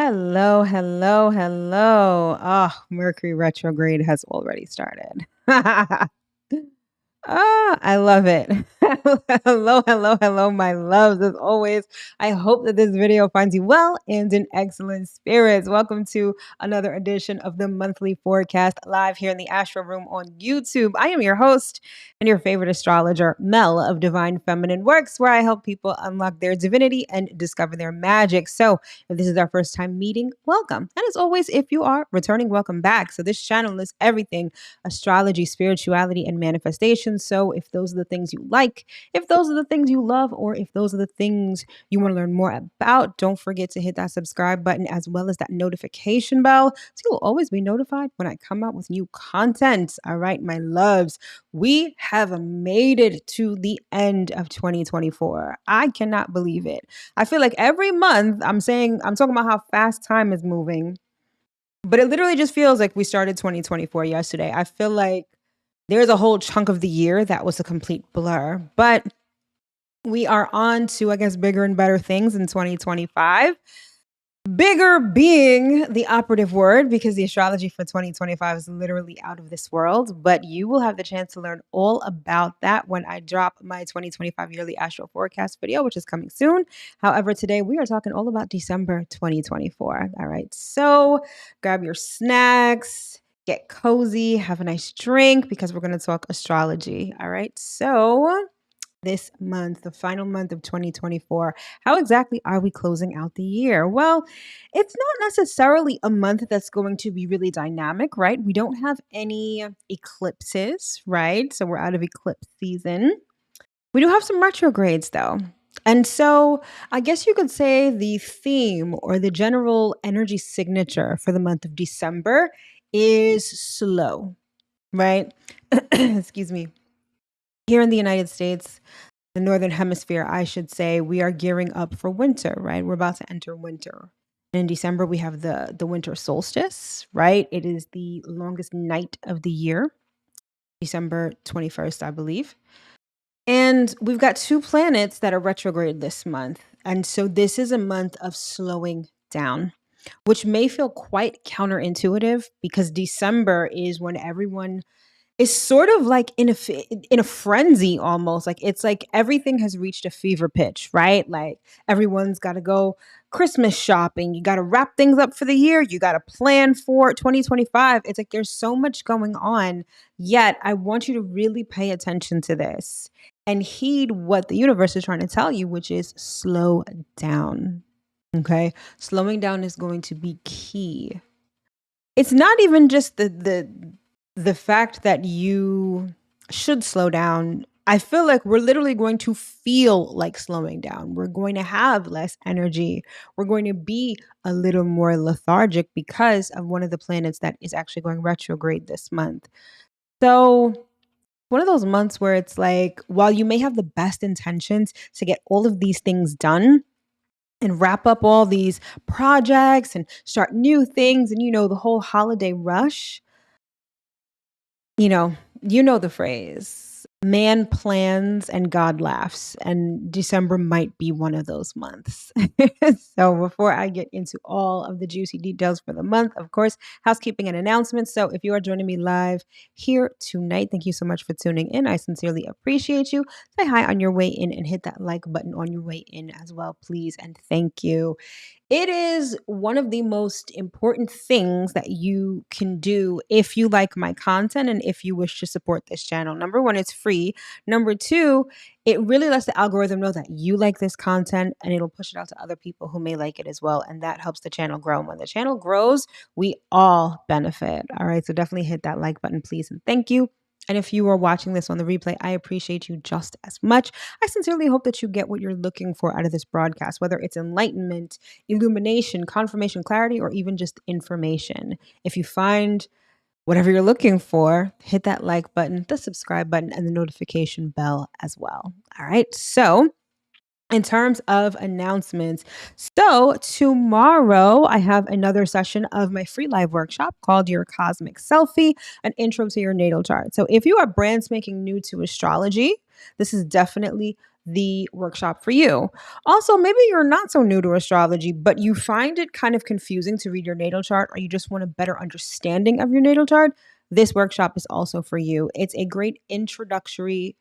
Hello, hello, hello. Oh, Mercury retrograde has already started. I love it. Hello, hello, hello, my loves. As always, I hope that this video finds you well and in excellent spirits. Welcome to another edition of the monthly forecast live here in the Astro Room on YouTube. I am your host and your favorite astrologer, Mel of Divine Feminine Works, where I help people unlock their divinity and discover their magic. So, if this is our first time meeting, welcome. And as always, if you are returning, welcome back. So, this channel is everything astrology, spirituality, and manifestation. So if those are the things you like, if those are the things you love, or if those are the things you want to learn more about, don't forget to hit that subscribe button as well as that notification bell so you'll always be notified when I come out with new content. All right, my loves, we have made it to the end of 2024. I cannot believe it. I feel like every month I'm talking about how fast time is moving. But it literally just feels like we started 2024 yesterday. I feel like there's a whole chunk of the year that was a complete blur. But we are on to, I guess, bigger and better things in 2025. Bigger being the operative word, because the astrology for 2025 is literally out of this world. But you will have the chance to learn all about that when I drop my 2025 yearly astro forecast video, which is coming soon. However, today we are talking all about December 2024. All right. So grab your snacks, get cozy, have a nice drink, because we're going to talk astrology. All right. So this month, the final month of 2024, how exactly are we closing out the year? Well, it's not necessarily a month that's going to be really dynamic, right? We don't have any eclipses, right? So we're out of eclipse season. We do have some retrogrades though. And so I guess you could say the theme or the general energy signature for the month of December is slow, right? Excuse me. Here in the United States, the Northern Hemisphere, I should say, we are gearing up for winter, right? We're about to enter winter. And in December, we have the winter solstice, right? It is the longest night of the year, December 21st, I believe. And we've got two planets that are retrograde this month. And so this is a month of slowing down, which may feel quite counterintuitive because December is when everyone is sort of like in a frenzy almost. Like it's like everything has reached a fever pitch, right? Like everyone's got to go Christmas shopping. You got to wrap things up for the year. You got to plan for 2025. It's like there's so much going on. Yet I want you to really pay attention to this and heed what the universe is trying to tell you, which is slow down. Okay? Slowing down is going to be key. It's not even just the fact that you should slow down. I feel like we're literally going to feel like slowing down. We're going to have less energy. We're going to be a little more lethargic because of one of the planets that is actually going retrograde this month. So one of those months where it's like, while you may have the best intentions to get all of these things done and wrap up all these projects and start new things and, the whole holiday rush, you know the phrase, man plans and God laughs, and December might be one of those months. So before I get into all of the juicy details for the month, of course, housekeeping and announcements. So if you are joining me live here tonight, thank you so much for tuning in. I sincerely appreciate you. Say hi on your way in and hit that like button on your way in as well, please. And thank you. It is one of the most important things that you can do if you like my content and if you wish to support this channel. Number one, it's free. Number two, it really lets the algorithm know that you like this content and it'll push it out to other people who may like it as well. And that helps the channel grow. And when the channel grows, we all benefit. All right. So definitely hit that like button, please. And thank you. And if you are watching this on the replay, I appreciate you just as much. I sincerely hope that you get what you're looking for out of this broadcast, whether it's enlightenment, illumination, confirmation, clarity, or even just information. If you find whatever you're looking for, hit that like button, the subscribe button, and the notification bell as well. All right. So in terms of announcements, so tomorrow I have another session of my free live workshop called Your Cosmic Selfie, an intro to your natal chart. So if you are brand spanking new to astrology, this is definitely the workshop for you. Also, maybe you're not so new to astrology, but you find it kind of confusing to read your natal chart, or you just want a better understanding of your natal chart. This workshop is also for you. It's a great introductory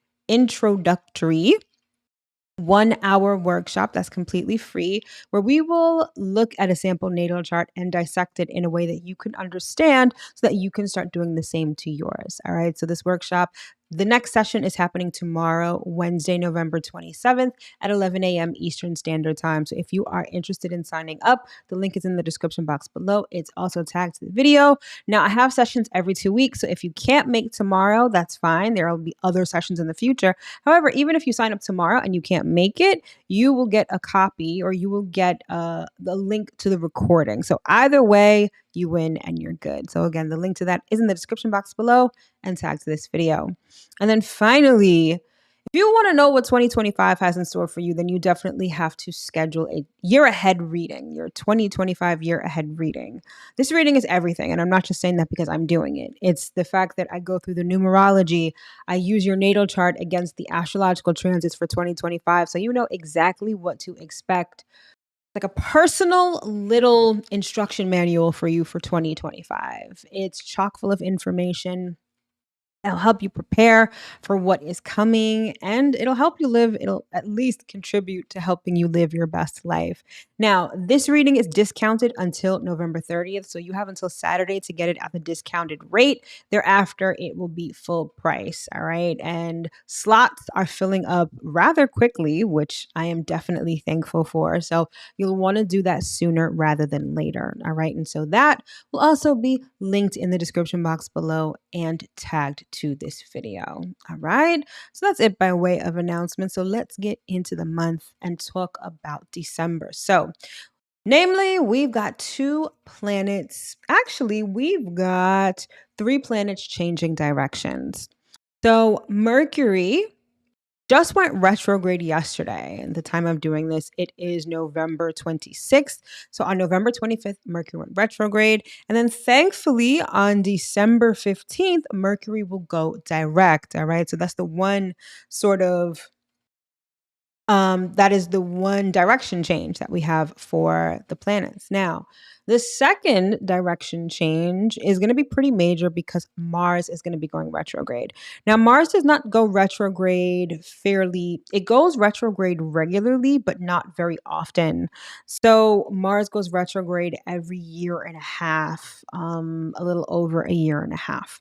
1 hour workshop that's completely free, where we will look at a sample natal chart and dissect it in a way that you can understand so that you can start doing the same to yours. All right. So, this workshop, the next session is happening tomorrow, Wednesday, November 27th at 11 a.m. Eastern Standard Time. So, if you are interested in signing up, the link is in the description box below. It's also tagged to the video. Now, I have sessions every 2 weeks. So, if you can't make tomorrow, that's fine. There will be other sessions in the future. However, even if you sign up tomorrow and you can't make it, you will get a copy, or you will get the link to the recording. So either way, you win and you're good. So again, the link to that is in the description box below and tagged to this video. And then finally, if you want to know what 2025 has in store for you, then you definitely have to schedule a year ahead reading, your 2025 year ahead reading. This reading is everything. And I'm not just saying that because I'm doing it. It's the fact that I go through the numerology. I use your natal chart against the astrological transits for 2025. So you know exactly what to expect. Like a personal little instruction manual for you for 2025. It's chock full of information. It'll help you prepare for what is coming, and it'll at least contribute to helping you live your best life. Now, this reading is discounted until November 30th, so you have until Saturday to get it at the discounted rate. Thereafter, it will be full price, all right? And slots are filling up rather quickly, which I am definitely thankful for. So you'll want to do that sooner rather than later, all right? And so that will also be linked in the description box below and tagged to this video. All right. So that's it by way of announcement. So let's get into the month and talk about December. So, namely, we've got two planets. Actually, we've got three planets changing directions. So, Mercury just went retrograde yesterday. And the time I'm doing this, it is November 26th. So on November 25th, Mercury went retrograde. And then thankfully on December 15th, Mercury will go direct. All right. So that's the one sort of that is the one direction change that we have for the planets. Now, the second direction change is going to be pretty major because Mars is going to be going retrograde. Now, Mars does not go retrograde it goes retrograde regularly, but not very often. So, Mars goes retrograde every year and a half, a little over a year and a half.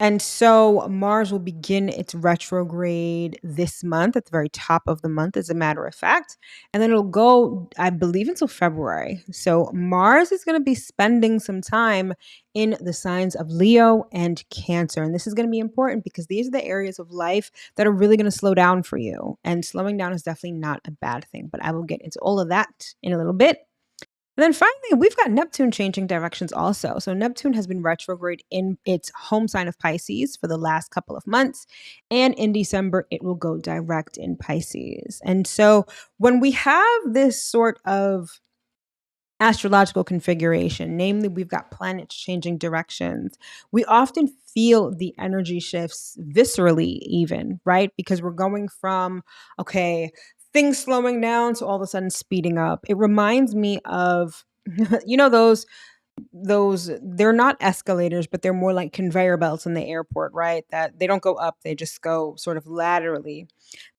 And so Mars will begin its retrograde this month, at the very top of the month, as a matter of fact. And then it'll go, I believe, until February. So Mars is going to be spending some time in the signs of Leo and Cancer. And this is going to be important because these are the areas of life that are really going to slow down for you. And slowing down is definitely not a bad thing. But I will get into all of that in a little bit. And then finally, we've got Neptune changing directions also. So Neptune has been retrograde in its home sign of Pisces for the last couple of months. And in December, it will go direct in Pisces. And so when we have this sort of astrological configuration, namely we've got planets changing directions, we often feel the energy shifts viscerally even, right? Because we're going from, okay, things slowing down to all of a sudden speeding up. It reminds me of, those they're not escalators, but they're more like conveyor belts in the airport, right? That they don't go up, they just go sort of laterally.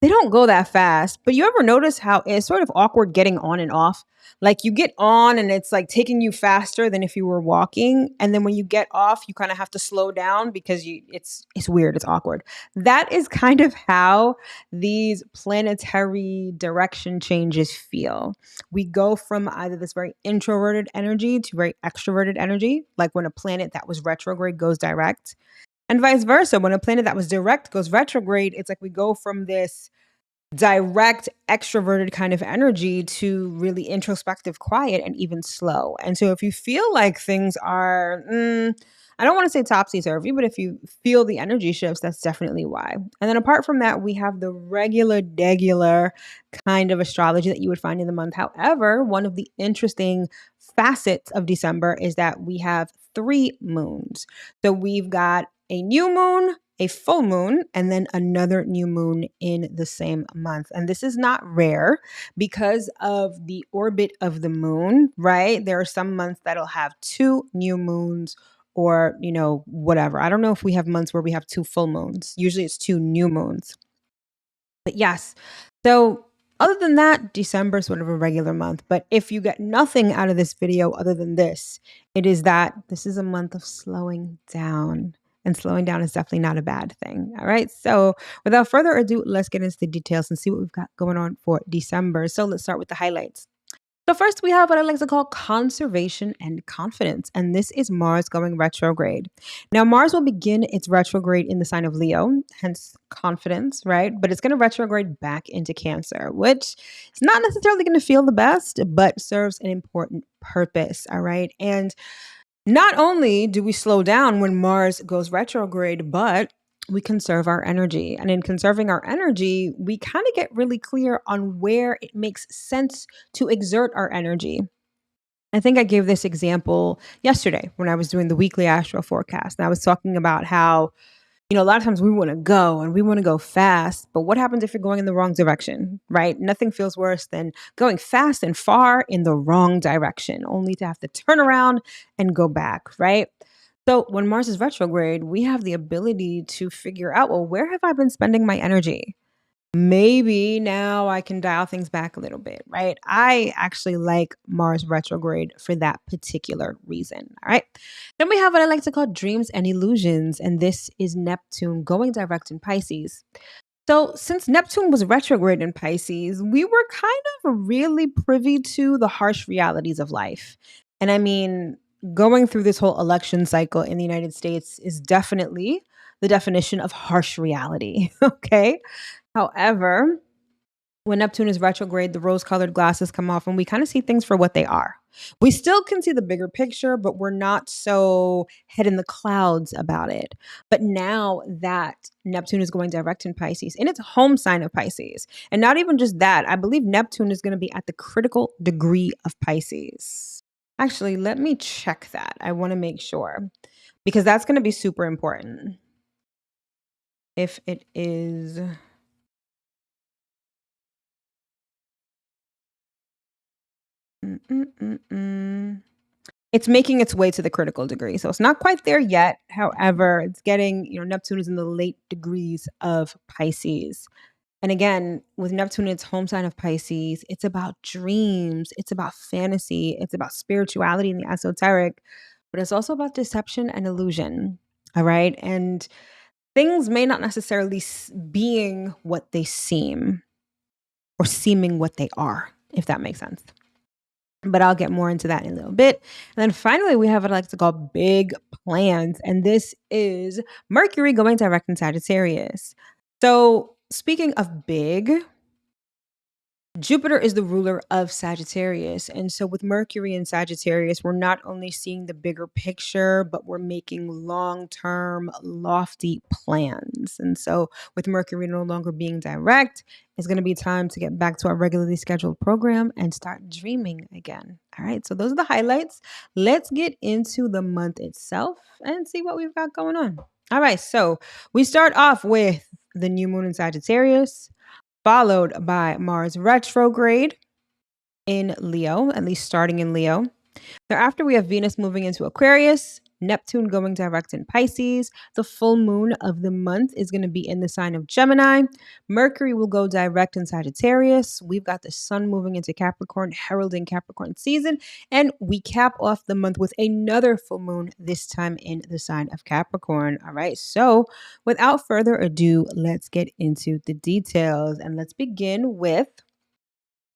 They don't go that fast, but you ever notice how it's sort of awkward getting on and off? Like you get on and it's like taking you faster than if you were walking, and then when you get off, you kind of have to slow down because it's weird, it's awkward. That is kind of how these planetary direction changes feel. We go from either this very introverted energy to very extroverted energy, like when a planet that was retrograde goes direct, and vice versa. When a planet that was direct goes retrograde, it's like we go from this direct, extroverted kind of energy to really introspective, quiet, and even slow. And so if you feel like things are, I don't want to say topsy-turvy, but if you feel the energy shifts, that's definitely why. And then apart from that, we have the degular kind of astrology that you would find in the month. However, one of the interesting facets of December is that we have 3 moons. So we've got a new moon, a full moon, and then another new moon in the same month. And this is not rare because of the orbit of the moon, right? There are some months that'll have two new moons or, whatever. I don't know if we have months where we have two full moons. Usually it's two new moons. But yes, so other than that, December is sort of a regular month. But if you get nothing out of this video other than this, it is that this is a month of slowing down. And slowing down is definitely not a bad thing. All right. So without further ado, let's get into the details and see what we've got going on for December. So let's start with the highlights. So first, we have what I like to call conservation and confidence, and this is Mars going retrograde. Now, Mars will begin its retrograde in the sign of Leo, hence confidence, right? But it's going to retrograde back into Cancer, which is not necessarily going to feel the best, but serves an important purpose, all right? And not only do we slow down when Mars goes retrograde, but we conserve our energy. And in conserving our energy, we kind of get really clear on where it makes sense to exert our energy. I think I gave this example yesterday when I was doing the weekly astro forecast. And I was talking about how, a lot of times we want to go and we want to go fast, but what happens if you're going in the wrong direction, right? Nothing feels worse than going fast and far in the wrong direction, only to have to turn around and go back, right? So when Mars is retrograde, we have the ability to figure out, well, where have I been spending my energy? Maybe now I can dial things back a little bit, right? I actually like Mars retrograde for that particular reason. All right. Then we have what I like to call dreams and illusions. And this is Neptune going direct in Pisces. So since Neptune was retrograde in Pisces, we were kind of really privy to the harsh realities of life. And I mean, going through this whole election cycle in the United States is definitely the definition of harsh reality. Okay. However, when Neptune is retrograde, the rose-colored glasses come off and we kind of see things for what they are. We still can see the bigger picture, but we're not so head in the clouds about it. But now that Neptune is going direct in Pisces, in its home sign of Pisces, and not even just that, I believe Neptune is going to be at the critical degree of Pisces. Actually, let me check that. I want to make sure because that's going to be super important. If it is... It's making its way to the critical degree. So it's not quite there yet. However, it's getting, Neptune is in the late degrees of Pisces. And again, with Neptune in its home sign of Pisces, it's about dreams, it's about fantasy, it's about spirituality and the esoteric, but it's also about deception and illusion. All right. And things may not necessarily being what they seem or seeming what they are, if that makes sense. But I'll get more into that in a little bit. And then finally, we have what I like to call big plans. And this is Mercury going direct in Sagittarius. So speaking of big, Jupiter is the ruler of Sagittarius. And so with Mercury in Sagittarius, we're not only seeing the bigger picture, but we're making long-term, lofty plans. And so with Mercury no longer being direct, it's going to be time to get back to our regularly scheduled program and start dreaming again. All right. So those are the highlights. Let's get into the month itself and see what we've got going on. All right. So we start off with the new moon in Sagittarius, followed by Mars retrograde in Leo, at least starting in Leo. Thereafter, we have Venus moving into Aquarius, Neptune going direct in Pisces. The full moon of the month is going to be in the sign of Gemini. Mercury will go direct in Sagittarius. We've got the sun moving into Capricorn, heralding Capricorn season. And we cap off the month with another full moon, this time in the sign of Capricorn. All right. So without further ado, let's get into the details. And let's begin with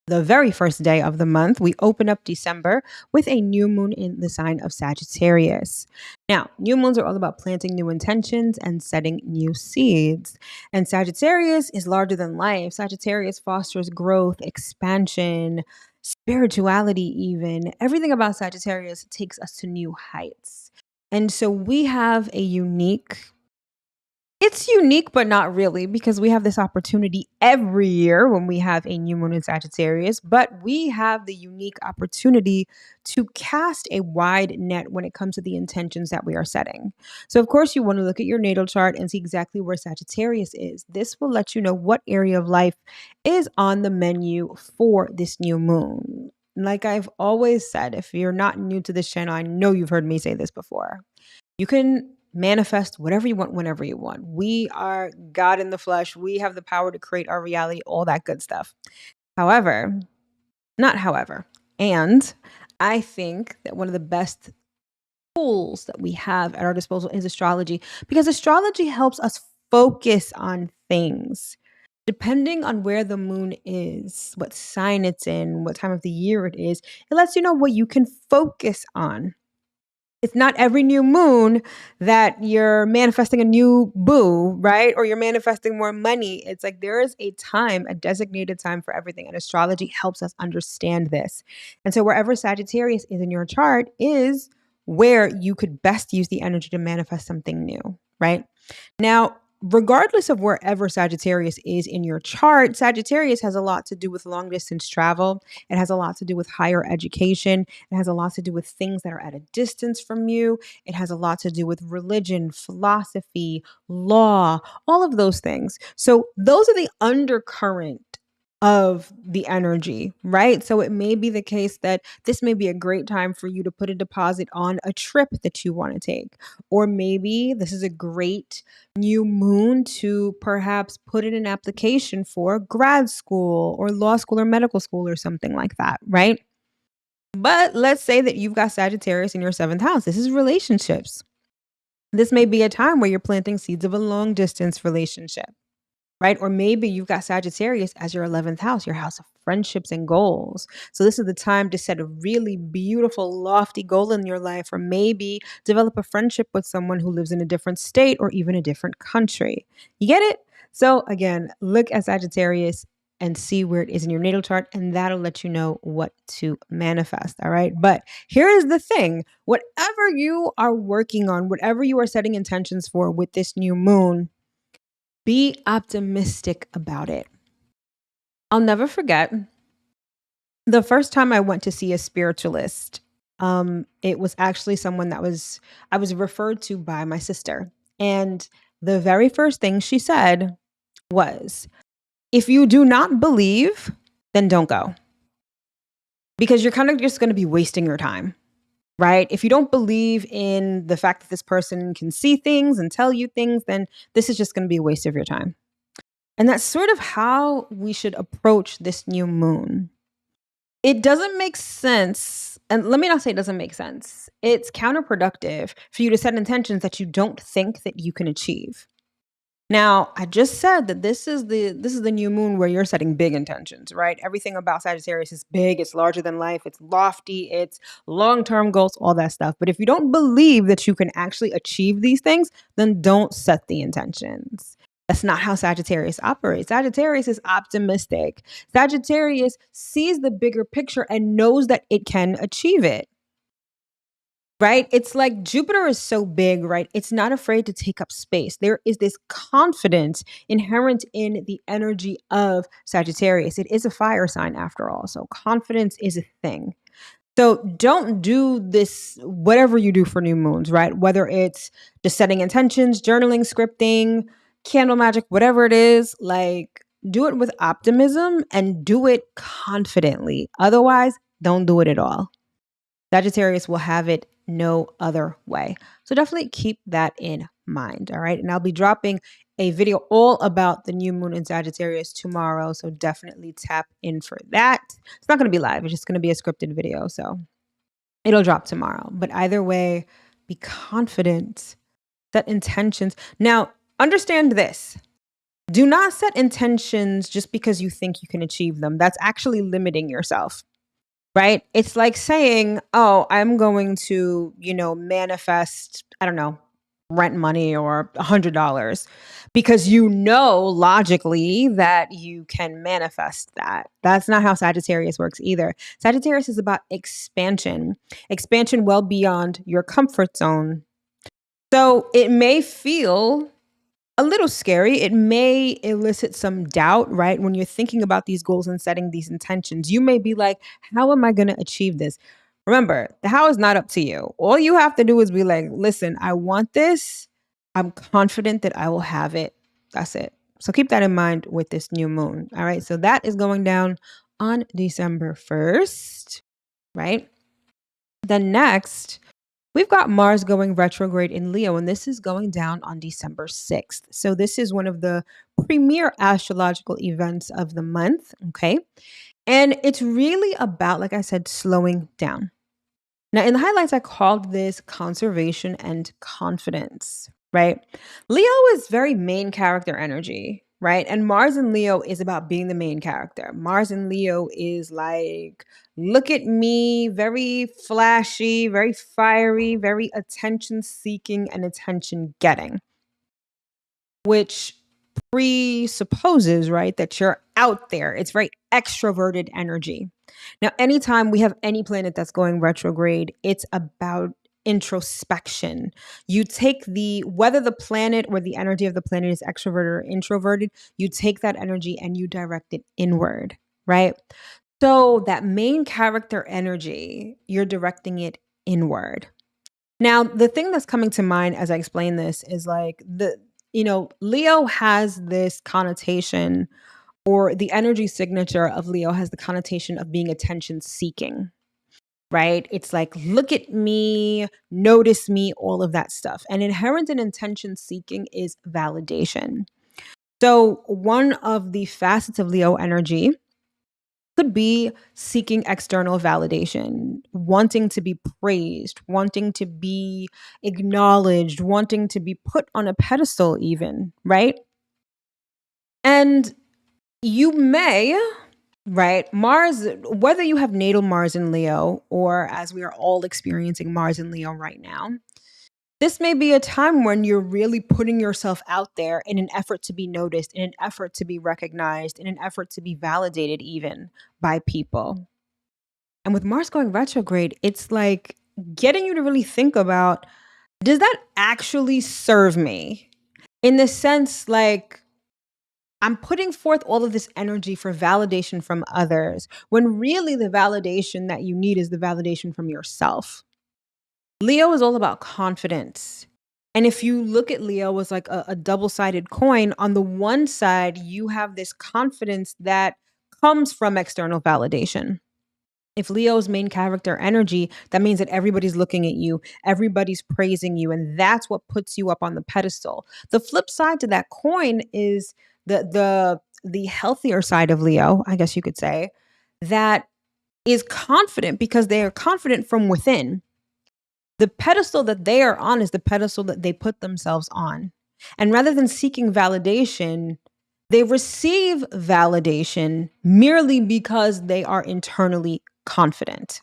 the very first day of the month. We open up December with a new moon in the sign of Sagittarius. Now, new moons are all about planting new intentions and setting new seeds. And Sagittarius is larger than life. Sagittarius fosters growth, expansion, spirituality even. Everything about Sagittarius takes us to new heights. And so we have a unique It's unique, but not really, because we have this opportunity every year when we have a new moon in Sagittarius, but we have the unique opportunity to cast a wide net when it comes to the intentions that we are setting. So, of course, you want to look at your natal chart and see exactly where Sagittarius is. This will let you know what area of life is on the menu for this new moon. Like I've always said, if you're not new to this channel, I know you've heard me say this before. You can manifest whatever you want whenever you want. We are God in the flesh. We have the power to create our reality, all that good stuff. However, not however, and I think that one of the best tools that we have at our disposal is astrology, because astrology helps us focus on things. Depending on where the moon is, what sign it's in, what time of the year it is, it lets you know what you can focus on. It's not every new moon that you're manifesting a new boo, right? Or you're manifesting more money. It's like there is a time, a designated time for everything. And astrology helps us understand this. And so wherever Sagittarius is in your chart is where you could best use the energy to manifest something new, right? Now, regardless of wherever Sagittarius is in your chart, Sagittarius has a lot to do with long distance travel. It has a lot to do with higher education. It has a lot to do with things that are at a distance from you. It has a lot to do with religion, philosophy, law, all of those things. So those are the undercurrent of the energy, right? So it may be the case that this may be a great time for you to put a deposit on a trip that you want to take. Or maybe this is a great new moon to perhaps put in an application for grad school or law school or medical school or something like that, right? But let's say that you've got Sagittarius in your seventh house. This is relationships. This may be a time where you're planting seeds of a long distance relationship, right? Or maybe you've got Sagittarius as your 11th house, your house of friendships and goals. So this is the time to set a really beautiful, lofty goal in your life, or maybe develop a friendship with someone who lives in a different state or even a different country. You get it? So again, look at Sagittarius and see where it is in your natal chart, and that'll let you know what to manifest. All right. But here is the thing, whatever you are working on, whatever you are setting intentions for with this new moon, be optimistic about it. I'll never forget the first time I went to see a spiritualist. It was actually someone that I was referred to by my sister. And the very first thing she said was, if you do not believe, then don't go. Because you're kind of just going to be wasting your time, right? If you don't believe in the fact that this person can see things and tell you things, then this is just going to be a waste of your time. And that's sort of how we should approach this new moon. It doesn't make sense. And let me not say it doesn't make sense. It's counterproductive for you to set intentions that you don't think that you can achieve. Now, I just said that this is the new moon where you're setting big intentions, right? Everything about Sagittarius is big, it's larger than life, it's lofty, it's long-term goals, all that stuff. But if you don't believe that you can actually achieve these things, then don't set the intentions. That's not how Sagittarius operates. Sagittarius is optimistic. Sagittarius sees the bigger picture and knows that it can achieve it. Right? It's like Jupiter is so big, right? It's not afraid to take up space. There is this confidence inherent in the energy of Sagittarius. It is a fire sign after all. So confidence is a thing. So don't do this, whatever you do for new moons, right? Whether it's just setting intentions, journaling, scripting, candle magic, whatever it is, like do it with optimism and do it confidently. Otherwise, don't do it at all. Sagittarius will have it no other way. So definitely keep that in mind. All right. And I'll be dropping a video all about the new moon in Sagittarius tomorrow. So definitely tap in for that. It's not going to be live. It's just going to be a scripted video. So it'll drop tomorrow. But either way, be confident, set intentions. Now, understand this. Do not set intentions just because you think you can achieve them. That's actually limiting yourself. Right? It's like saying, oh, I'm going to, manifest, I don't know, rent money or $100 because you know logically that you can manifest that. That's not how Sagittarius works either. Sagittarius is about expansion well beyond your comfort zone. So it may feel a little scary. It may elicit some doubt, right? When you're thinking about these goals and setting these intentions, you may be like, how am I going to achieve this? Remember, the how is not up to you. All you have to do is be like, listen, I want this. I'm confident that I will have it. That's it. So keep that in mind with this new moon. All right. So that is going down on December 1st, right? Then next, we've got Mars going retrograde in Leo, and this is going down on December 6th. So this is one of the premier astrological events of the month. Okay. And it's really about, like I said, slowing down. Now, in the highlights, I called this conservation and confidence, right? Leo is very main character energy, right? And Mars in Leo is about being the main character. Mars in Leo is like, look at me, very flashy, very fiery, very attention seeking and attention getting, which presupposes, right, that you're out there. It's very extroverted energy. Now, anytime we have any planet that's going retrograde, it's about introspection. You take whether the planet or the energy of the planet is extroverted or introverted, you take that energy and you direct it inward, right? So that main character energy, you're directing it inward. Now, the thing that's coming to mind as I explain this is like Leo has this connotation, or the energy signature of Leo has the connotation of being attention seeking, right? It's like, look at me, notice me, all of that stuff. And inherent in attention seeking is validation. So, one of the facets of Leo energy could be seeking external validation, wanting to be praised, wanting to be acknowledged, wanting to be put on a pedestal, even, right? And you may, right, Mars, whether you have natal Mars in Leo or as we are all experiencing Mars in Leo right now, this may be a time when you're really putting yourself out there in an effort to be noticed, in an effort to be recognized, in an effort to be validated even by people. And with Mars going retrograde, it's like getting you to really think about, does that actually serve me? In the sense, like, I'm putting forth all of this energy for validation from others, when really the validation that you need is the validation from yourself. Leo is all about confidence. And if you look at Leo as like a double-sided coin, on the one side, you have this confidence that comes from external validation. If Leo's main character energy, that means that everybody's looking at you, everybody's praising you, and that's what puts you up on the pedestal. The flip side to that coin is the healthier side of Leo, I guess you could say, that is confident because they are confident from within. The pedestal that they are on is the pedestal that they put themselves on. And rather than seeking validation, they receive validation merely because they are internally confident.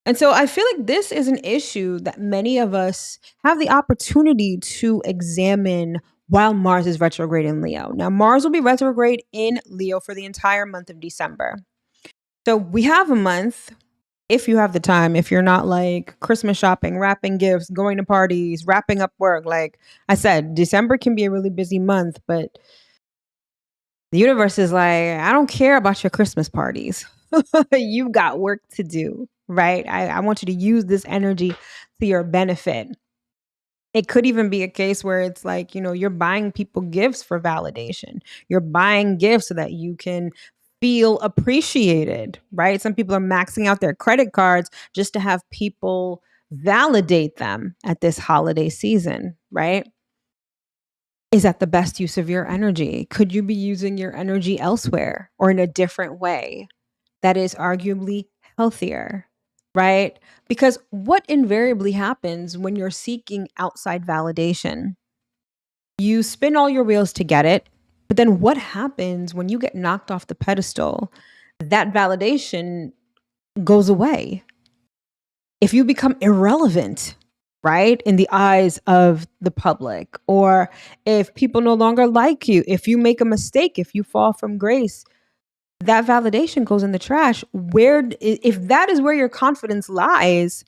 And so I feel like this is an issue that many of us have the opportunity to examine while Mars is retrograde in Leo. Now, Mars will be retrograde in Leo for the entire month of December. So we have a month, if you have the time, if you're not like Christmas shopping, wrapping gifts, going to parties, wrapping up work. Like I said, December can be a really busy month, but the universe is like, I don't care about your Christmas parties. You've got work to do, right? I want you to use this energy to your benefit. It could even be a case where it's like, you're buying people gifts for validation. You're buying gifts so that you can feel appreciated, right? Some people are maxing out their credit cards just to have people validate them at this holiday season, right? Is that the best use of your energy? Could you be using your energy elsewhere or in a different way that is arguably healthier, right? Because what invariably happens when you're seeking outside validation? You spin all your wheels to get it, but then what happens when you get knocked off the pedestal? That validation goes away. If you become irrelevant, right, in the eyes of the public, or if people no longer like you, if you make a mistake, if you fall from grace, that validation goes in the trash. If that is where your confidence lies,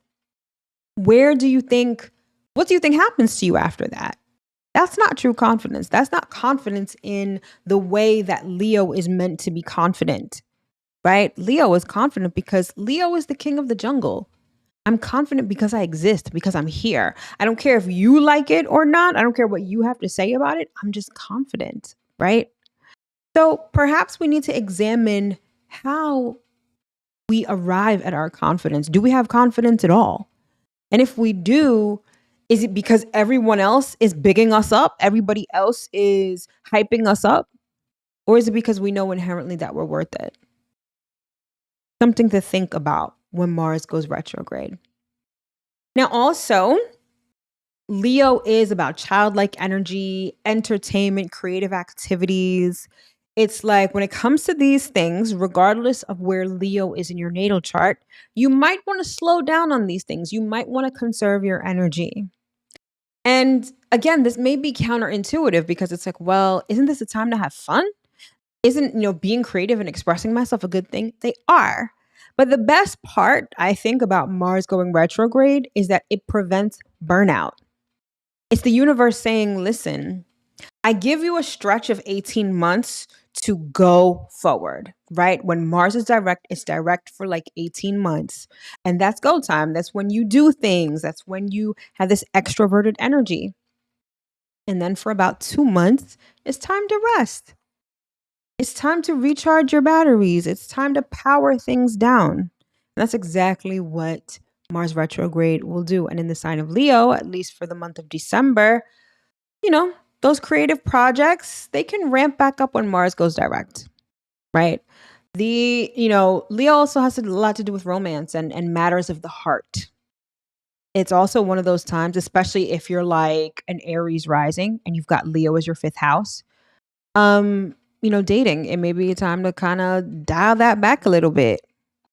what do you think happens to you after that? That's not true confidence. That's not confidence in the way that Leo is meant to be confident, right? Leo is confident because Leo is the king of the jungle. I'm confident because I exist, because I'm here. I don't care if you like it or not. I don't care what you have to say about it. I'm just confident, right? So perhaps we need to examine how we arrive at our confidence. Do we have confidence at all? And if we do, is it because everyone else is bigging us up? Everybody else is hyping us up? Or is it because we know inherently that we're worth it? Something to think about when Mars goes retrograde. Now, also, Leo is about childlike energy, entertainment, creative activities. It's like when it comes to these things, regardless of where Leo is in your natal chart, you might want to slow down on these things. You might want to conserve your energy. And again, this may be counterintuitive because it's like, well, isn't this a time to have fun? Isn't, being creative and expressing myself a good thing? They are. But the best part, I think, about Mars going retrograde is that it prevents burnout. It's the universe saying, listen, I give you a stretch of 18 months to go forward, right? When Mars is direct, it's direct for like 18 months. And that's go time. That's when you do things. That's when you have this extroverted energy. And then for about 2 months, it's time to rest. It's time to recharge your batteries. It's time to power things down. And that's exactly what Mars retrograde will do. And in the sign of Leo, at least for the month of December, those creative projects, they can ramp back up when Mars goes direct, right? Leo also has a lot to do with romance and matters of the heart. It's also one of those times, especially if you're like an Aries rising and you've got Leo as your fifth house. Dating, it may be a time to kind of dial that back a little bit.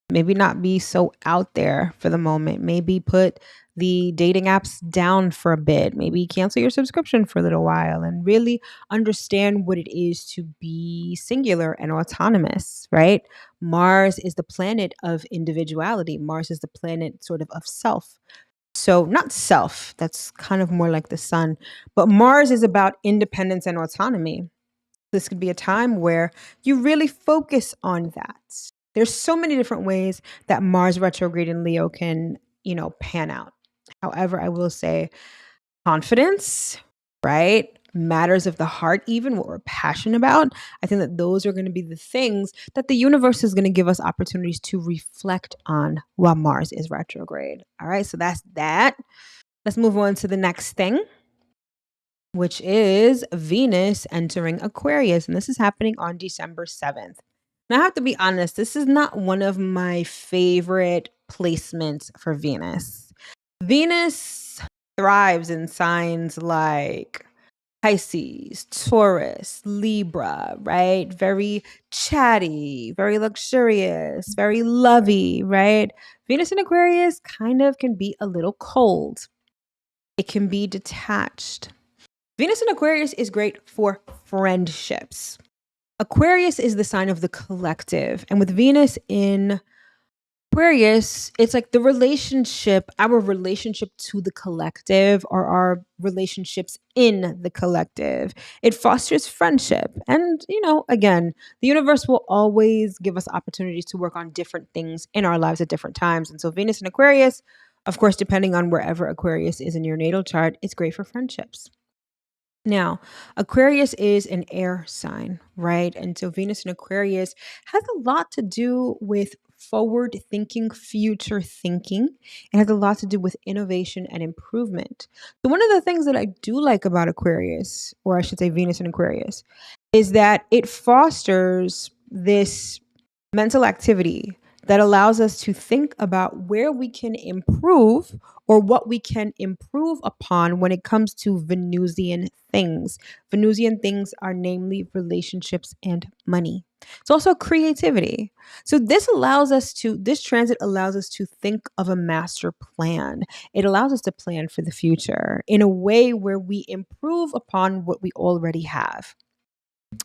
Maybe not be so out there for the moment. Maybe put the dating apps down for a bit. Maybe cancel your subscription for a little while and really understand what it is to be singular and autonomous, right? Mars is the planet of individuality. Mars is the planet sort of self. So, not self, that's kind of more like the sun, but Mars is about independence and autonomy. This could be a time where you really focus on that. There's so many different ways that Mars retrograde in Leo can, pan out. However, I will say confidence, right? Matters of the heart, even what we're passionate about. I think that those are going to be the things that the universe is going to give us opportunities to reflect on while Mars is retrograde. All right, so that's that. Let's move on to the next thing, which is Venus entering Aquarius. And this is happening on December 7th. Now, I have to be honest, this is not one of my favorite placements for Venus. Venus thrives in signs like Pisces, Taurus, Libra, right? Very chatty, very luxurious, very lovey, right? Venus in Aquarius kind of can be a little cold. It can be detached. Venus in Aquarius is great for friendships. Aquarius is the sign of the collective. And with Venus in Aquarius, it's like our relationship to the collective or our relationships in the collective. It fosters friendship. And, again, the universe will always give us opportunities to work on different things in our lives at different times. And so Venus in Aquarius, of course, depending on wherever Aquarius is in your natal chart, it's great for friendships. Now, Aquarius is an air sign, right? And so Venus in Aquarius has a lot to do with forward thinking, future thinking. It has a lot to do with innovation and improvement. So, one of the things that I do like about Aquarius, or I should say Venus in Aquarius, is that it fosters this mental activity that allows us to think about where we can improve or what we can improve upon when it comes to Venusian things. Venusian things are namely relationships and money. It's also creativity. So this transit allows us to think of a master plan. It allows us to plan for the future in a way where we improve upon what we already have.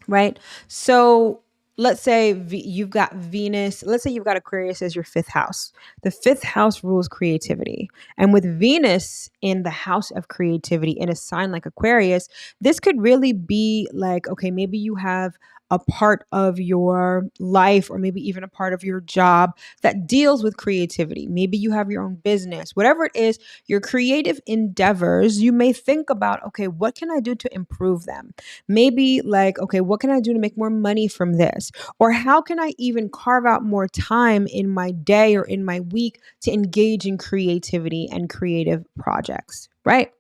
Right? So let's say you've got Venus, let's say you've got Aquarius as your fifth house. The fifth house rules creativity. And with Venus in the house of creativity in a sign like Aquarius, this could really be like, okay, maybe you have a part of your life or maybe even a part of your job that deals with creativity. Maybe you have your own business, whatever it is, your creative endeavors, you may think about, okay, what can I do to improve them? Maybe like, okay, what can I do to make more money from this? Or how can I even carve out more time in my day or in my week to engage in creativity and creative projects, right?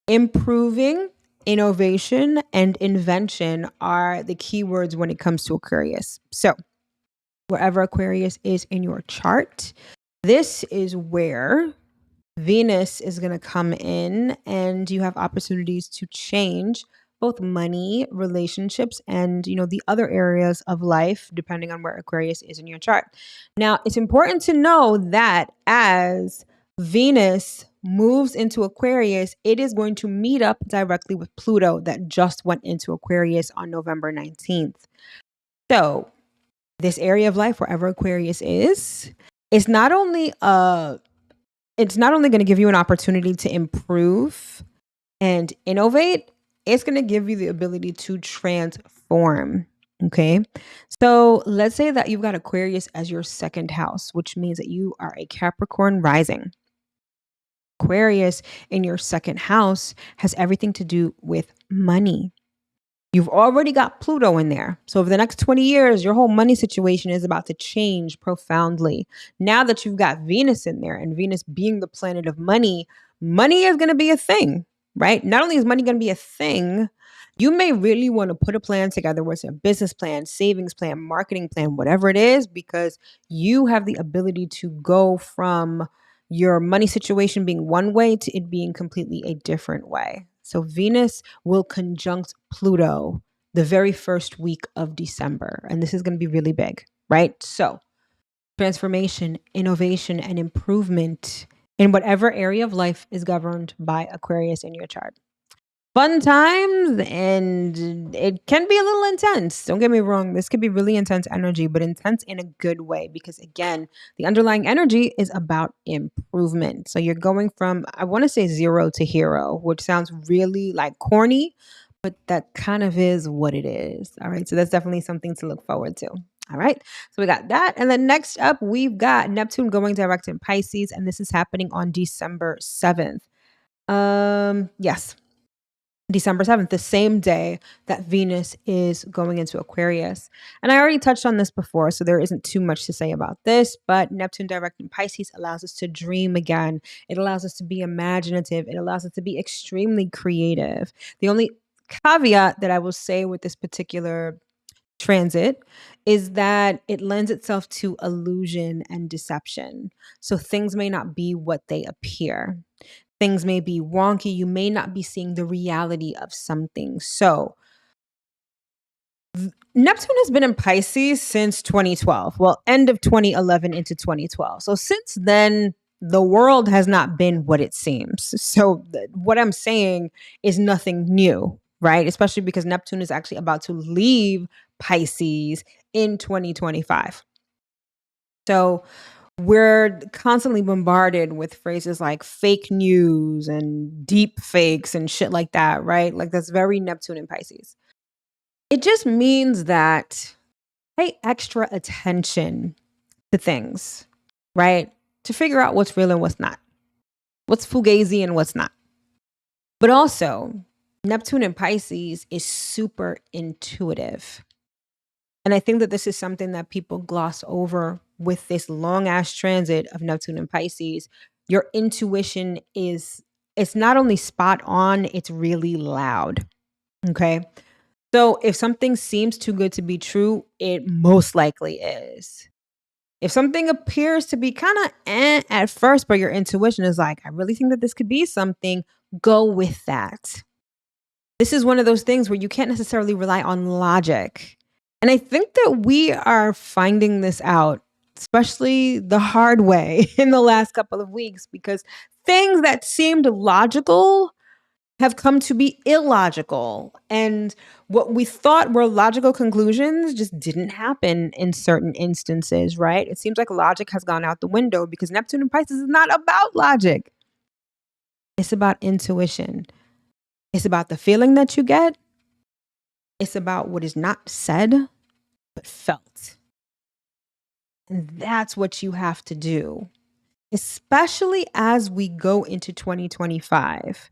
Improving, innovation, and invention are the keywords when it comes to Aquarius. So, wherever Aquarius is in your chart, this is where Venus is going to come in, and you have opportunities to change both money, relationships, and the other areas of life depending on where Aquarius is in your chart. Now, it's important to know that as Venus moves into Aquarius, it is going to meet up directly with Pluto that just went into Aquarius on November 19th. So, this area of life wherever Aquarius is, it's not only going to give you an opportunity to improve and innovate, it's going to give you the ability to transform. Okay. So let's say that you've got Aquarius as your second house, which means that you are a Capricorn rising. Aquarius in your second house has everything to do with money. You've already got Pluto in there. So over the next 20 years, your whole money situation is about to change profoundly. Now that you've got Venus in there, and Venus being the planet of money, money is going to be a thing, right? Not only is money going to be a thing, you may really want to put a plan together, whether it's a business plan, savings plan, marketing plan, whatever it is, because you have the ability to go from your money situation being one way to it being completely a different way. So Venus will conjunct Pluto the very first week of December. And this is going to be really big, right? So transformation, innovation, and improvement in whatever area of life is governed by Aquarius in your chart. Fun times, and it can be a little intense. Don't get me wrong. This could be really intense energy, but intense in a good way, because again, the underlying energy is about improvement. So you're going from, I want to say, zero to hero, which sounds really like corny, but that kind of is what it is. All right. So that's definitely something to look forward to. All right. So we got that. And then next up, we've got Neptune going direct in Pisces, and this is happening on December 7th. Yes. December 7th, the same day that Venus is going into Aquarius. And I already touched on this before, so there isn't too much to say about this, but Neptune direct in Pisces allows us to dream again. It allows us to be imaginative. It allows us to be extremely creative. The only caveat that I will say with this particular transit is that it lends itself to illusion and deception. So things may not be what they appear. Things may be wonky. You may not be seeing the reality of something. So Neptune has been in Pisces since 2012. Well, end of 2011 into 2012. So since then, the world has not been what it seems. So what I'm saying is nothing new, right? Especially because Neptune is actually about to leave Pisces in 2025. So we're constantly bombarded with phrases like fake news and deep fakes and shit like that, right? Like that's very Neptune in Pisces. It just means that pay extra attention to things, right? To figure out what's real and what's not, what's fugazi and what's not. But also, Neptune in Pisces is super intuitive. And I think that this is something that people gloss over with this long ass transit of Neptune and Pisces. Your intuition it's not only spot on, it's really loud. Okay. So if something seems too good to be true, it most likely is. If something appears to be kind of at first, but your intuition is like, I really think that this could be something, go with that. This is one of those things where you can't necessarily rely on logic. And I think that we are finding this out, especially the hard way in the last couple of weeks, because things that seemed logical have come to be illogical. And what we thought were logical conclusions just didn't happen in certain instances, right? It seems like logic has gone out the window because Neptune and Pisces is not about logic. It's about intuition. It's about the feeling that you get. It's about what is not said, but felt. And that's what you have to do, especially as we go into 2025.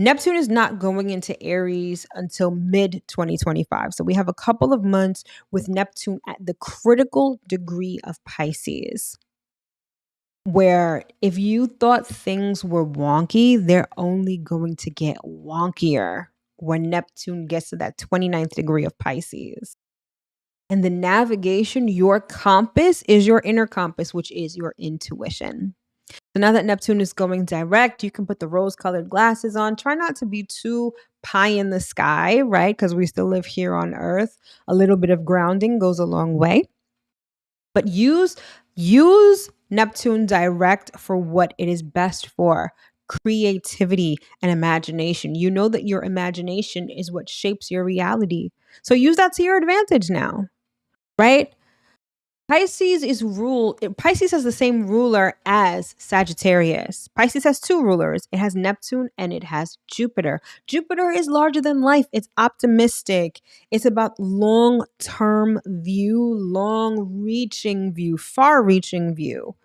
Neptune is not going into Aries until mid 2025. So we have a couple of months with Neptune at the critical degree of Pisces, where if you thought things were wonky, they're only going to get wonkier when Neptune gets to that 29th degree of Pisces. And the navigation, your compass is your inner compass, which is your intuition. So now that Neptune is going direct, you can put the rose-colored glasses on. Try not to be too pie in the sky, right? Because we still live here on Earth. A little bit of grounding goes a long way. But use Neptune direct for what it is best for: creativity and imagination. You know that your imagination is what shapes your reality. So use that to your advantage now, right? Pisces has the same ruler as Sagittarius. Pisces has two rulers. It has Neptune and it has Jupiter. Jupiter is larger than life. It's optimistic. It's about long-term view, long-reaching view, far-reaching view.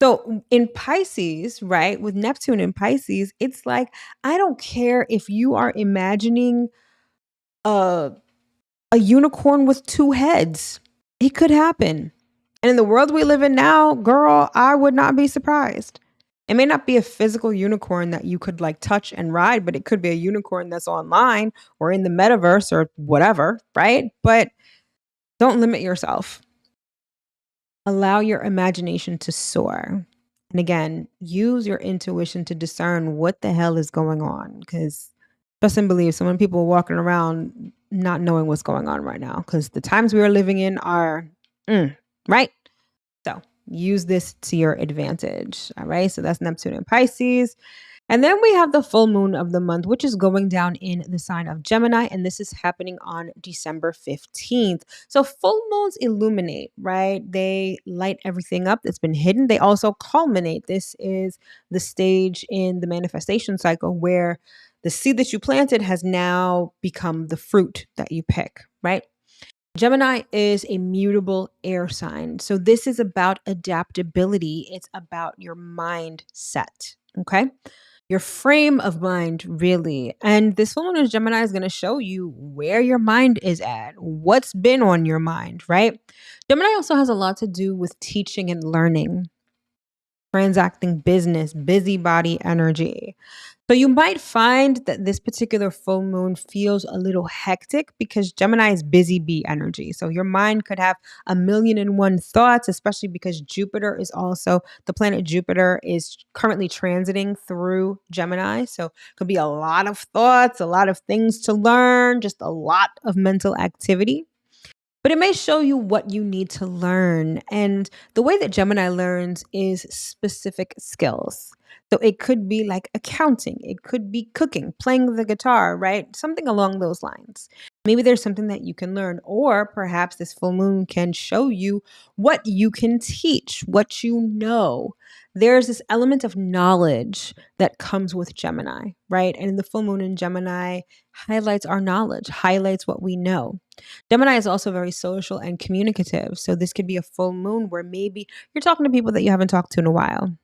So in Pisces, right, with Neptune in Pisces, it's like, I don't care if you are imagining a unicorn with two heads. It could happen. And in the world we live in now, girl, I would not be surprised. It may not be a physical unicorn that you could like touch and ride, but it could be a unicorn that's online or in the metaverse or whatever, right? But don't limit yourself. Allow your imagination to soar. And again, use your intuition to discern what the hell is going on. Because trust and believe, so many people are walking around not knowing what's going on right now because the times we are living in are, right? So use this to your advantage. All right. So that's Neptune and Pisces. And then we have the full moon of the month, which is going down in the sign of Gemini. And this is happening on December 15th. So full moons illuminate, right? They light everything up that's been hidden. They also culminate. This is the stage in the manifestation cycle where the seed that you planted has now become the fruit that you pick, right? Gemini is a mutable air sign. So this is about adaptability. It's about your mindset, okay? Your frame of mind, really. And this full moon in Gemini is going to show you where your mind is at, what's been on your mind, right? Gemini also has a lot to do with teaching and learning, transacting business, busybody energy. So you might find that this particular full moon feels a little hectic because Gemini is busy bee energy. So your mind could have a million and one thoughts, especially because the planet Jupiter is currently transiting through Gemini. So it could be a lot of thoughts, a lot of things to learn, just a lot of mental activity. But it may show you what you need to learn. And the way that Gemini learns is specific skills. So it could be like accounting, it could be cooking, playing the guitar, right? Something along those lines. Maybe there's something that you can learn, or perhaps this full moon can show you what you can teach, what you know. There's this element of knowledge that comes with Gemini, right? And the full moon in Gemini highlights our knowledge, highlights what we know. Gemini is also very social and communicative. So this could be a full moon where maybe you're talking to people that you haven't talked to in a while.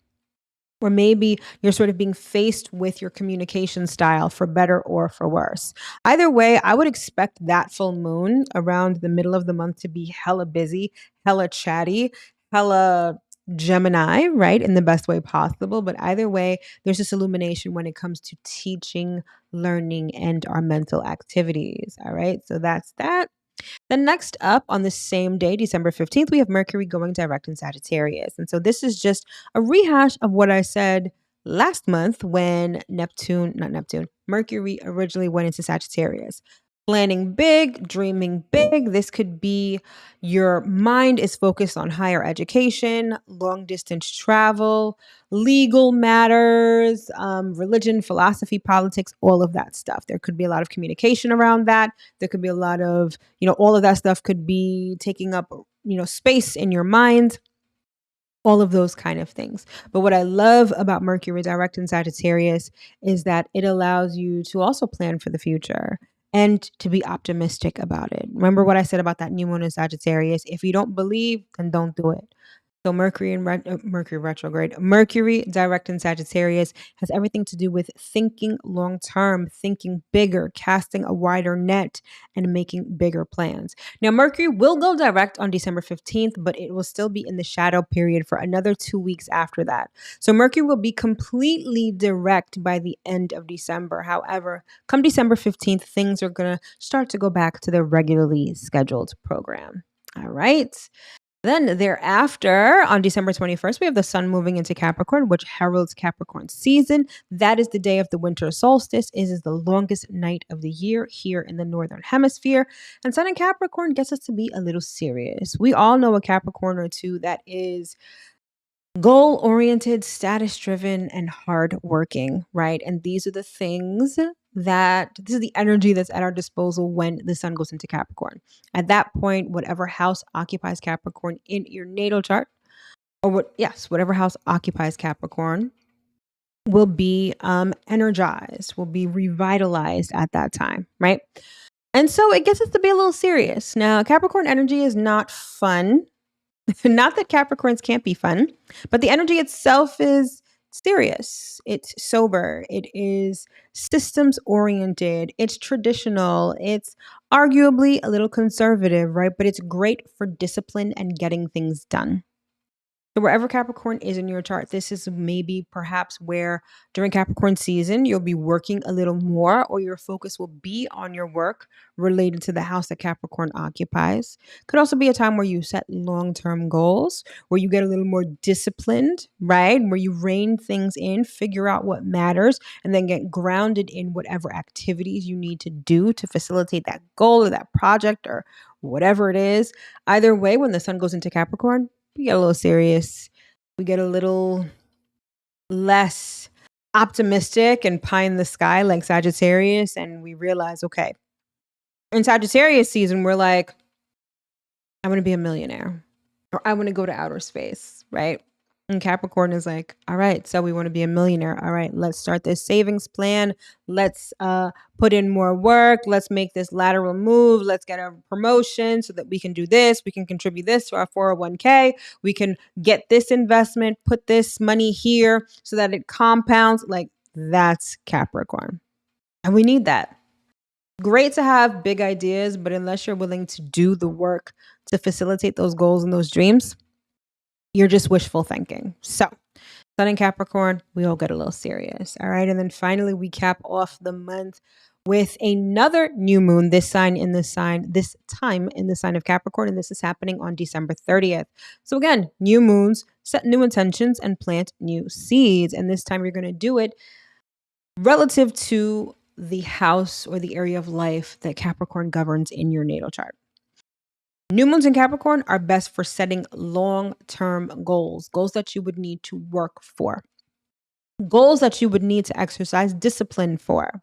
Or maybe you're sort of being faced with your communication style for better or for worse. Either way, I would expect that full moon around the middle of the month to be hella busy, hella chatty, hella Gemini, right? In the best way possible. But either way, there's this illumination when it comes to teaching, learning, and our mental activities. All right. So that's that. Then next up on the same day, December 15th, we have Mercury going direct in Sagittarius. And so this is just a rehash of what I said last month when Mercury originally went into Sagittarius. planning big, dreaming big. This could be your mind is focused on higher education, long distance travel, legal matters, religion, philosophy, politics, all of that stuff. There could be a lot of communication around that. There could be a lot of, all of that stuff could be taking up, space in your mind, all of those kind of things. But what I love about Mercury direct in Sagittarius is that it allows you to also plan for the future and to be optimistic about it. Remember what I said about that new moon in Sagittarius? If you don't believe, then don't do it. So Mercury retrograde, Mercury direct in Sagittarius has everything to do with thinking long term, thinking bigger, casting a wider net, and making bigger plans. Now, Mercury will go direct on December 15th, but it will still be in the shadow period for another 2 weeks after that. So Mercury will be completely direct by the end of December. However, come December 15th, things are going to start to go back to their regularly scheduled program. All right. Then thereafter, on December 21st, we have the sun moving into Capricorn, which heralds Capricorn season. That is the day of the winter solstice. It is the longest night of the year here in the Northern Hemisphere. And sun in Capricorn gets us to be a little serious. We all know a Capricorn or two that is goal-oriented, status-driven, and hard-working, right? And these are the things this is the energy that's at our disposal when the sun goes into Capricorn. At that point, whatever house occupies Capricorn in your natal chart, whatever house occupies Capricorn will be energized, will be revitalized at that time, right? And so it gets us to be a little serious. Now, Capricorn energy is not fun. Not that Capricorns can't be fun, but the energy itself is serious. It's sober. It is systems oriented. It's traditional. It's arguably a little conservative, right? But it's great for discipline and getting things done. So wherever Capricorn is in your chart, this is maybe perhaps where during Capricorn season, you'll be working a little more, or your focus will be on your work related to the house that Capricorn occupies. Could also be a time where you set long-term goals, where you get a little more disciplined, right? Where you rein things in, figure out what matters, and then get grounded in whatever activities you need to do to facilitate that goal or that project or whatever it is. Either way, when the sun goes into Capricorn, we get a little serious. We get a little less optimistic and pie in the sky like Sagittarius. And we realize, okay, in Sagittarius season, we're like, I want to be a millionaire, or I want to go to outer space, right? And Capricorn is like, all right, so we want to be a millionaire. All right, let's start this savings plan. Let's put in more work. Let's make this lateral move. Let's get a promotion so that we can do this. We can contribute this to our 401k. We can get this investment, put this money here so that it compounds. Like, that's Capricorn. And we need that. Great to have big ideas, but unless you're willing to do the work to facilitate those goals and those dreams, you're just wishful thinking. So, sun in Capricorn, we all get a little serious. All right. And then finally, we cap off the month with another new moon, this time in the sign of Capricorn. And this is happening on December 30th. So again, new moons, set new intentions and plant new seeds. And this time you're going to do it relative to the house or the area of life that Capricorn governs in your natal chart. New moons in Capricorn are best for setting long-term goals that you would need to work for, goals that you would need to exercise discipline for,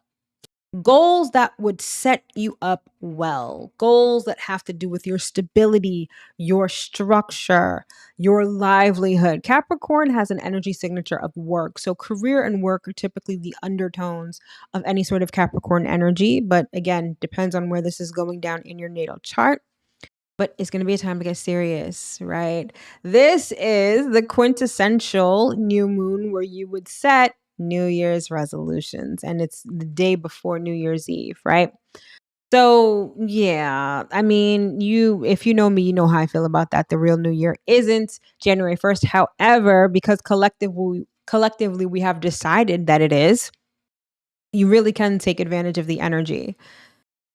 goals that would set you up well, goals that have to do with your stability, your structure, your livelihood. Capricorn has an energy signature of work. So career and work are typically the undertones of any sort of Capricorn energy. But again, depends on where this is going down in your natal chart. But it's going to be a time to get serious, right? This is the quintessential new moon where you would set New Year's resolutions, and it's the day before New Year's Eve, right? So, yeah, I mean, if you know me, you know how I feel about that. The real New Year isn't January 1st. However, because collectively we have decided that it is, you really can take advantage of the energy.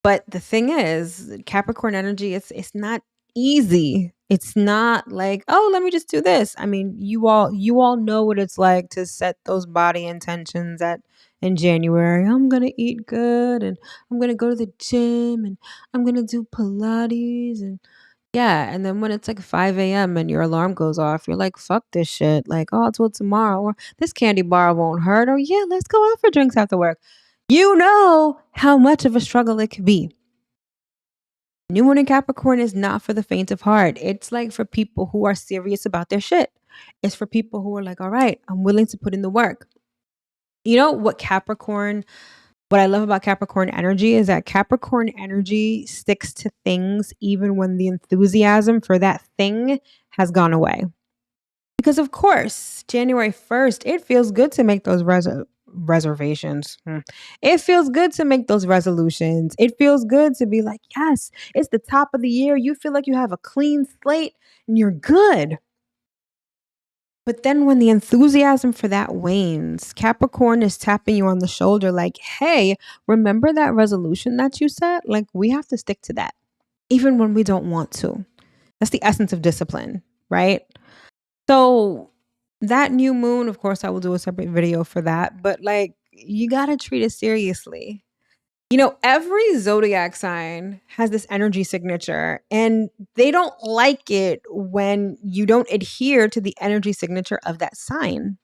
But the thing is, Capricorn energy, it's not easy. It's not like, oh, let me just do this. I mean, you all know what it's like to set those body intentions at in January. I'm going to eat good and I'm going to go to the gym and I'm going to do Pilates and yeah. And then when it's like 5 a.m. and your alarm goes off, you're like, fuck this shit. Like, oh, till tomorrow. Or this candy bar won't hurt. Or yeah, let's go out for drinks after work. You know how much of a struggle it could be. New Moon in Capricorn is not for the faint of heart. It's like for people who are serious about their shit. It's for people who are like, all right, I'm willing to put in the work. You know what I love about Capricorn energy is that Capricorn energy sticks to things even when the enthusiasm for that thing has gone away. Because of course, January 1st, it feels good to make those reservations. It feels good to make those resolutions. It feels good to be like, yes, it's the top of the year. You feel like you have a clean slate and you're good. But then when the enthusiasm for that wanes, Capricorn is tapping you on the shoulder like, hey, remember that resolution that you set? Like, we have to stick to that, even when we don't want to. That's the essence of discipline, right? So that new moon, of course, I will do a separate video for that, but like, you got to treat it seriously. You know, every zodiac sign has this energy signature, and they don't like it when you don't adhere to the energy signature of that sign.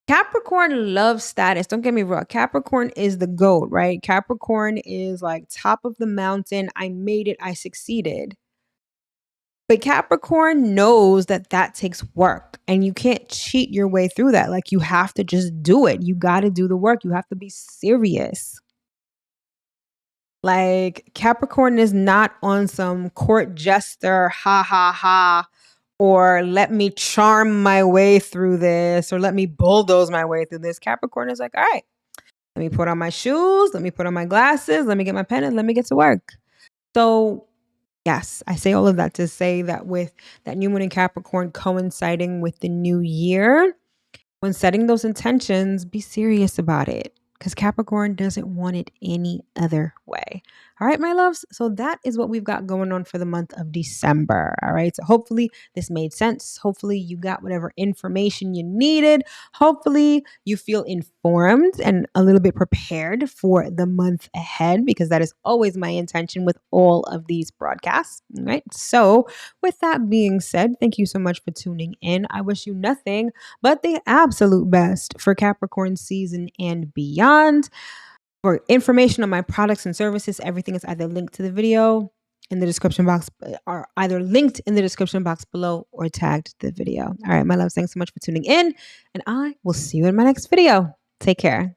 Capricorn loves status. Don't get me wrong. Capricorn is the GOAT, right? Capricorn is like top of the mountain. I made it. I succeeded. But Capricorn knows that that takes work and you can't cheat your way through that. Like, you have to just do it. You got to do the work. You have to be serious. Like, Capricorn is not on some court jester, ha ha ha, or let me charm my way through this, or let me bulldoze my way through this. Capricorn is like, all right, let me put on my shoes, let me put on my glasses, let me get my pen and let me get to work. So yes, I say all of that to say that with that new moon in Capricorn coinciding with the new year, when setting those intentions, be serious about it because Capricorn doesn't want it any other way. All right, my loves. So that is what we've got going on for the month of December. All right. So hopefully this made sense. Hopefully you got whatever information you needed. Hopefully you feel informed and a little bit prepared for the month ahead, because that is always my intention with all of these broadcasts. All right. So with that being said, thank you so much for tuning in. I wish you nothing but the absolute best for Capricorn season and beyond. For information on my products and services, everything is either linked to the video in the description box, or either linked in the description box below or tagged the video. All right, my loves, thanks so much for tuning in, and I will see you in my next video. Take care.